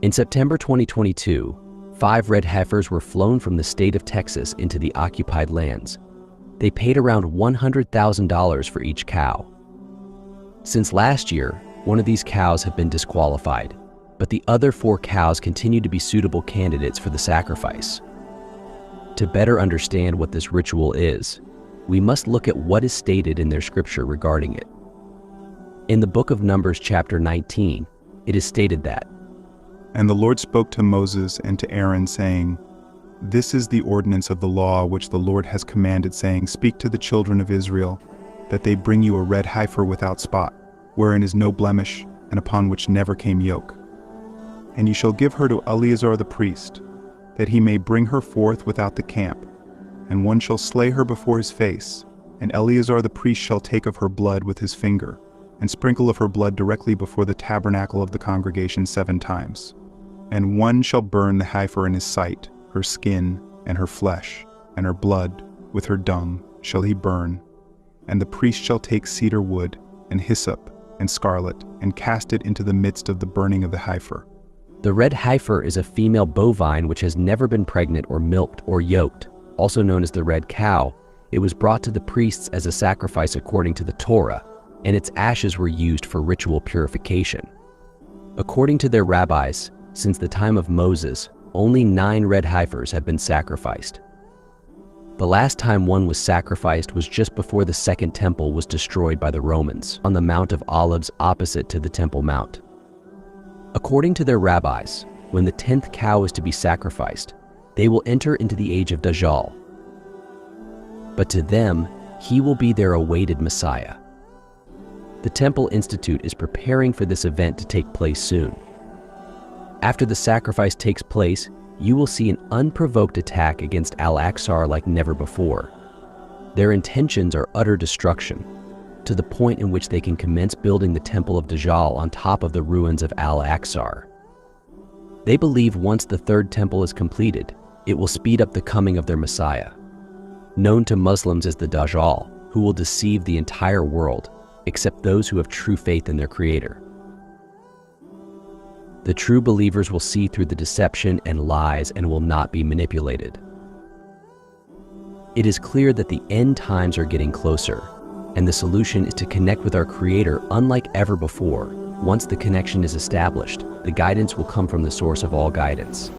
In September 2022, 5 red heifers were flown from the state of Texas into the occupied lands. They paid around $100,000 for each cow. Since last year, one of these cows have been disqualified, but the other 4 cows continue to be suitable candidates for the sacrifice. To better understand what this ritual is, we must look at what is stated in their scripture regarding it. In the book of Numbers chapter 19, it is stated that, "And the Lord spoke to Moses and to Aaron, saying, This is the ordinance of the law which the Lord has commanded, saying, Speak to the children of Israel, that they bring you a red heifer without spot, wherein is no blemish, and upon which never came yoke. And you shall give her to Eleazar the priest, that he may bring her forth without the camp. And one shall slay her before his face, and Eleazar the priest shall take of her blood with his finger, and sprinkle of her blood directly before the tabernacle of the congregation 7 times. And one shall burn the heifer in his sight, her skin, and her flesh, and her blood, with her dung, shall he burn. And the priest shall take cedar wood, and hyssop, and scarlet, and cast it into the midst of the burning of the heifer." The red heifer is a female bovine which has never been pregnant or milked or yoked, also known as the red cow. It was brought to the priests as a sacrifice according to the Torah, and its ashes were used for ritual purification. According to their rabbis, since the time of Moses, only 9 red heifers have been sacrificed. The last time one was sacrificed was just before the Second Temple was destroyed by the Romans on the Mount of Olives opposite to the Temple Mount. According to their rabbis, when the 10th cow is to be sacrificed, they will enter into the age of Dajjal. But to them, he will be their awaited Messiah. The Temple Institute is preparing for this event to take place soon. After the sacrifice takes place, you will see an unprovoked attack against Al-Aqsa like never before. Their intentions are utter destruction, to the point in which they can commence building the Temple of Dajjal on top of the ruins of Al-Aqsa. They believe once the 3rd temple is completed, it will speed up the coming of their Messiah, known to Muslims as the Dajjal, who will deceive the entire world, except those who have true faith in their Creator. The true believers will see through the deception and lies and will not be manipulated. It is clear that the end times are getting closer, and the solution is to connect with our Creator unlike ever before. Once the connection is established, the guidance will come from the source of all guidance.